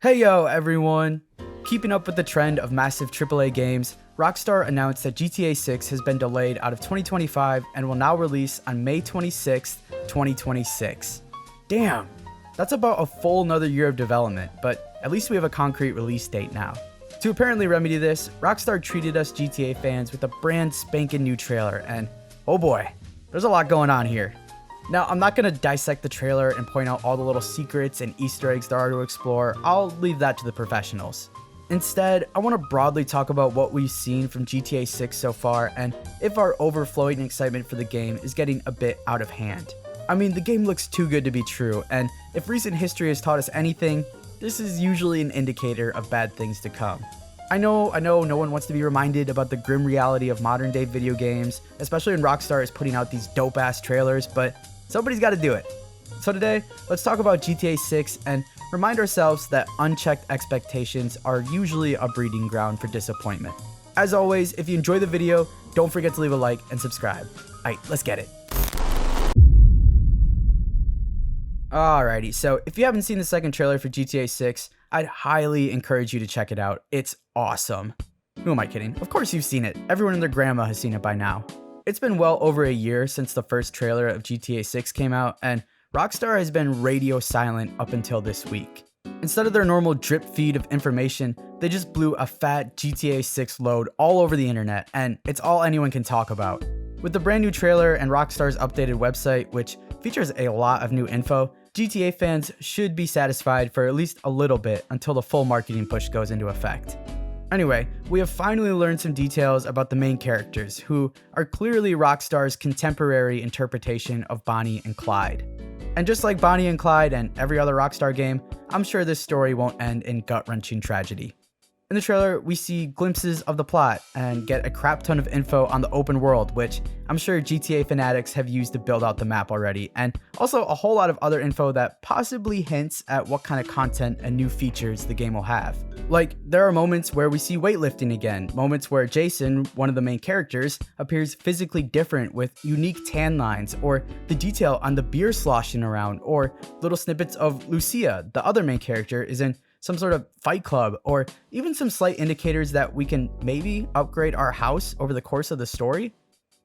Hey yo everyone! Keeping up with the trend of massive AAA games, Rockstar announced that GTA 6 has been delayed out of 2025 and will now release on May 26th, 2026. Damn, that's about a full another year of development, but at least we have a concrete release date now. To apparently remedy this, Rockstar treated us GTA fans with a brand spanking new trailer, and oh boy, there's a lot going on here. Now, I'm not going to dissect the trailer and point out all the little secrets and Easter eggs there are to explore. I'll leave that to the professionals. Instead, I want to broadly talk about what we've seen from GTA 6 so far and if our overflowing excitement for the game is getting a bit out of hand. I mean, the game looks too good to be true, and if recent history has taught us anything, this is usually an indicator of bad things to come. I know no one wants to be reminded about the grim reality of modern day video games, especially when Rockstar is putting out these dope ass trailers, but somebody's got to do it. So today, let's talk about GTA 6 and remind ourselves that unchecked expectations are usually a breeding ground for disappointment. As always, if you enjoy the video, don't forget to leave a like and subscribe. Alright, let's get it. Alrighty, so if you haven't seen the second trailer for GTA 6, I'd highly encourage you to check it out. It's awesome. Who am I kidding? Of course you've seen it. Everyone and their grandma has seen it by now. It's been well over a year since the first trailer of GTA 6 came out, and Rockstar has been radio silent up until this week. Instead of their normal drip feed of information, they just blew a fat GTA 6 load all over the internet, and it's all anyone can talk about. With the brand new trailer and Rockstar's updated website, which features a lot of new info, GTA fans should be satisfied for at least a little bit until the full marketing push goes into effect. Anyway, we have finally learned some details about the main characters, who are clearly Rockstar's contemporary interpretation of Bonnie and Clyde. And just like Bonnie and Clyde and every other Rockstar game, I'm sure this story won't end in gut-wrenching tragedy. In the trailer, we see glimpses of the plot and get a crap ton of info on the open world, which I'm sure GTA fanatics have used to build out the map already, and also a whole lot of other info that possibly hints at what kind of content and new features the game will have. Like, there are moments where we see weightlifting again, moments where Jason, one of the main characters, appears physically different with unique tan lines, or the detail on the beer sloshing around, or little snippets of Lucia, the other main character, is in some sort of fight club, or even some slight indicators that we can maybe upgrade our house over the course of the story.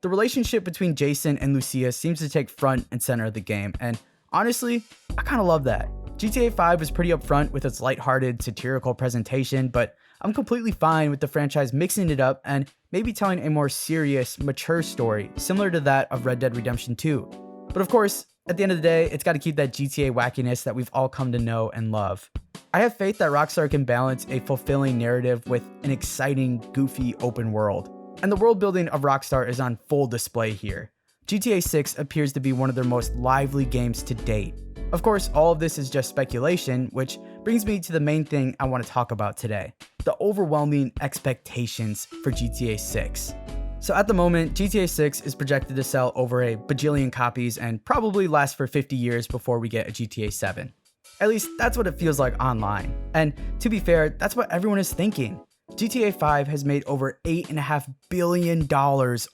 The relationship between Jason and Lucia seems to take front and center of the game, and honestly, I kind of love that. GTA 5 is pretty upfront with its lighthearted, satirical presentation, but I'm completely fine with the franchise mixing it up and maybe telling a more serious, mature story, similar to that of Red Dead Redemption 2. But of course, at the end of the day, it's got to keep that GTA wackiness that we've all come to know and love. I have faith that Rockstar can balance a fulfilling narrative with an exciting, goofy open world. And the world building of Rockstar is on full display here. GTA 6 appears to be one of their most lively games to date. Of course, all of this is just speculation, which brings me to the main thing I want to talk about today: the overwhelming expectations for GTA 6. So at the moment, GTA 6 is projected to sell over a bajillion copies and probably last for 50 years before we get a GTA 7. At least that's what it feels like online. And to be fair, that's what everyone is thinking. GTA 5 has made over $8.5 billion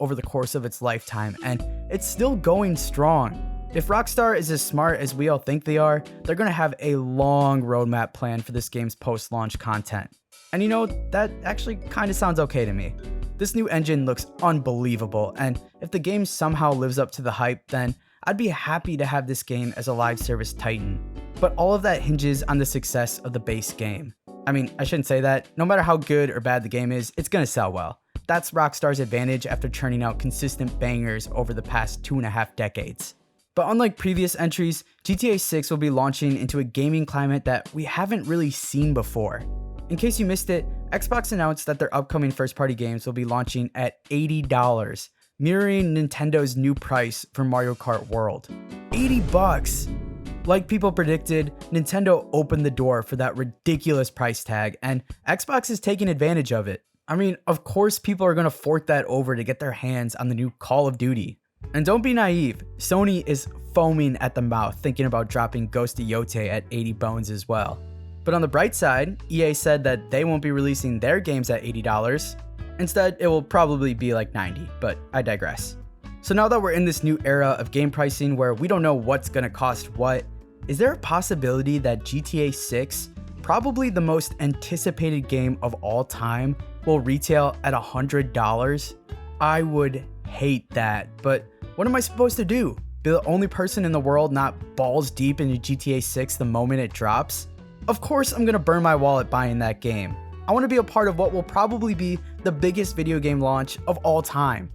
over the course of its lifetime, and it's still going strong. If Rockstar is as smart as we all think they are, they're going to have a long roadmap plan for this game's post-launch content. And you know, that actually kind of sounds okay to me. This new engine looks unbelievable, and if the game somehow lives up to the hype, then I'd be happy to have this game as a live service titan. But all of that hinges on the success of the base game. I mean, I shouldn't say that. No matter how good or bad the game is, it's gonna sell well. That's Rockstar's advantage after churning out consistent bangers over the past 2.5 decades. But unlike previous entries, GTA 6 will be launching into a gaming climate that we haven't really seen before. In case you missed it, Xbox announced that their upcoming first-party games will be launching at $80, mirroring Nintendo's new price for Mario Kart World. $80! Like people predicted, Nintendo opened the door for that ridiculous price tag, and Xbox is taking advantage of it. I mean, of course people are going to fork that over to get their hands on the new Call of Duty. And don't be naive, Sony is foaming at the mouth thinking about dropping Ghost of Yotei at 80 bones as well. But on the bright side, EA said that they won't be releasing their games at $80. Instead, it will probably be like 90, but I digress. So now that we're in this new era of game pricing where we don't know what's going to cost what, is there a possibility that GTA 6 probably the most anticipated game of all time will retail at $100. I would hate that, but what am I supposed to do? Be the only person in the world not balls deep into GTA 6 the moment it drops? Of course I'm gonna burn my wallet buying that game. I want to be a part of what will probably be the biggest video game launch of all time.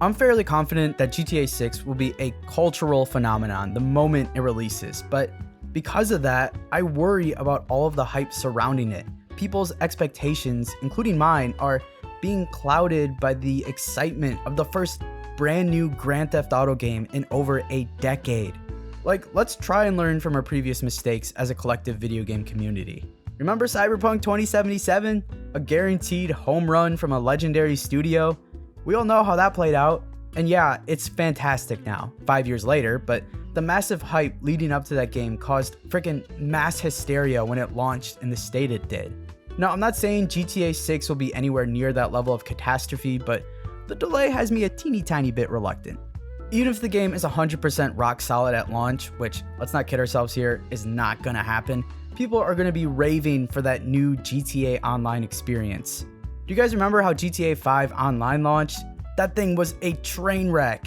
I'm fairly confident that GTA 6 will be a cultural phenomenon the moment it releases, but because of that, I worry about all of the hype surrounding it. People's expectations, including mine, are being clouded by the excitement of the first brand new Grand Theft Auto game in over a decade. Like, let's try and learn from our previous mistakes as a collective video game community. Remember Cyberpunk 2077? A guaranteed home run from a legendary studio? We all know how that played out. And yeah, it's fantastic now, 5 years later, but the massive hype leading up to that game caused freaking mass hysteria when it launched in the state it did. Now, I'm not saying GTA 6 will be anywhere near that level of catastrophe, but the delay has me a teeny tiny bit reluctant. Even if the game is 100% rock solid at launch, which, let's not kid ourselves here, is not gonna happen, people are gonna be raving for that new GTA Online experience. Do you guys remember how GTA 5 Online launched? That thing was a train wreck.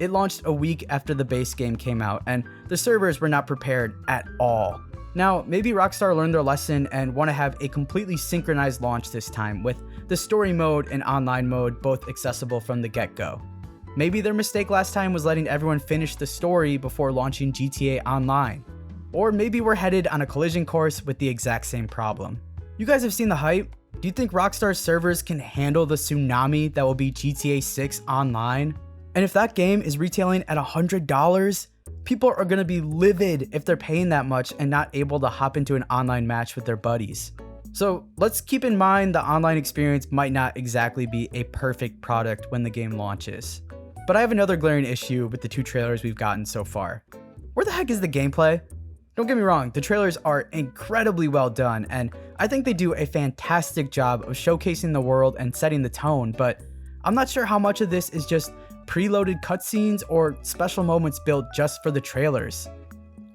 It launched a week after the base game came out, and the servers were not prepared at all. Now, maybe Rockstar learned their lesson and want to have a completely synchronized launch this time, with the story mode and online mode both accessible from the get-go. Maybe their mistake last time was letting everyone finish the story before launching GTA Online. Or maybe we're headed on a collision course with the exact same problem. You guys have seen the hype? Do you think Rockstar's servers can handle the tsunami that will be GTA 6 Online? And if that game is retailing at $100, people are going to be livid if they're paying that much and not able to hop into an online match with their buddies. So let's keep in mind the online experience might not exactly be a perfect product when the game launches. But I have another glaring issue with the 2 trailers we've gotten so far. Where the heck is the gameplay? Don't get me wrong, the trailers are incredibly well done, and I think they do a fantastic job of showcasing the world and setting the tone, but I'm not sure how much of this is just preloaded cutscenes or special moments built just for the trailers.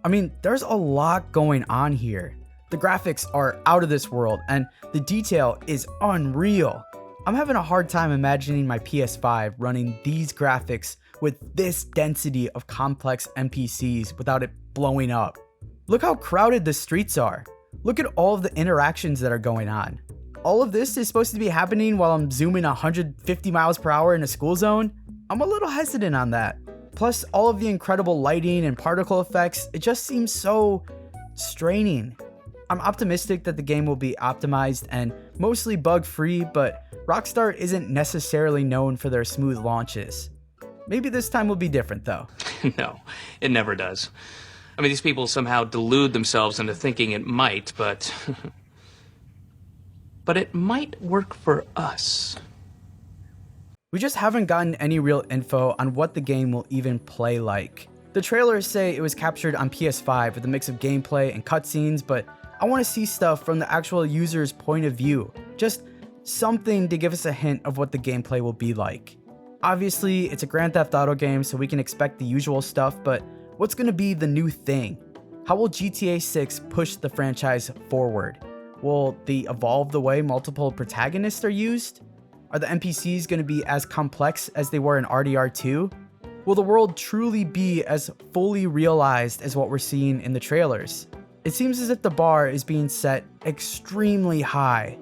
I mean, there's a lot going on here. The graphics are out of this world, and the detail is unreal. I'm having a hard time imagining my PS5 running these graphics with this density of complex NPCs without it blowing up. Look how crowded the streets are. Look at all of the interactions that are going on. All of this is supposed to be happening while I'm zooming 150 miles per hour in a school zone? I'm a little hesitant on that. Plus, all of the incredible lighting and particle effects, it just seems so straining. I'm optimistic that the game will be optimized and mostly bug-free, but Rockstar isn't necessarily known for their smooth launches. Maybe this time will be different though. No, it never does. I mean, these people somehow delude themselves into thinking it might, but... but it might work for us. We just haven't gotten any real info on what the game will even play like. The trailers say it was captured on PS5 with a mix of gameplay and cutscenes, but I want to see stuff from the actual user's point of view. Just something to give us a hint of what the gameplay will be like. Obviously, it's a Grand Theft Auto game, so we can expect the usual stuff, but what's going to be the new thing? How will GTA 6 push the franchise forward? Will they evolve the way multiple protagonists are used? Are the NPCs going to be as complex as they were in RDR2? Will the world truly be as fully realized as what we're seeing in the trailers? It seems as if the bar is being set extremely high.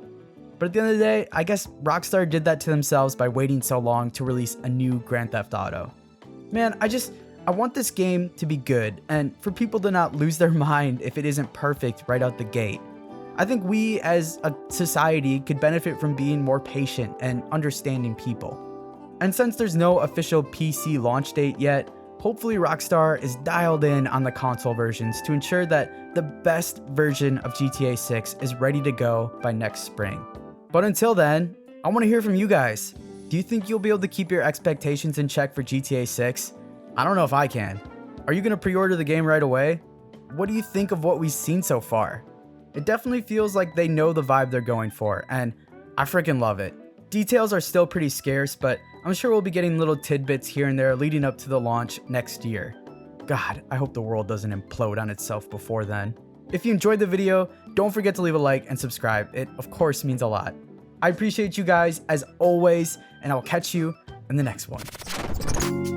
But at the end of the day, I guess Rockstar did that to themselves by waiting so long to release a new Grand Theft Auto. Man, I want this game to be good, and for people to not lose their mind if it isn't perfect right out the gate. I think we as a society could benefit from being more patient and understanding people. And since there's no official PC launch date yet, hopefully Rockstar is dialed in on the console versions to ensure that the best version of GTA 6 is ready to go by next spring. But until then, I want to hear from you guys. Do you think you'll be able to keep your expectations in check for GTA 6? I don't know if I can. Are you going to pre-order the game right away? What do you think of what we've seen so far? It definitely feels like they know the vibe they're going for, and I freaking love it. Details are still pretty scarce, but I'm sure we'll be getting little tidbits here and there leading up to the launch next year. God, I hope the world doesn't implode on itself before then. If you enjoyed the video, don't forget to leave a like and subscribe. It, of course, means a lot. I appreciate you guys as always, and I'll catch you in the next one.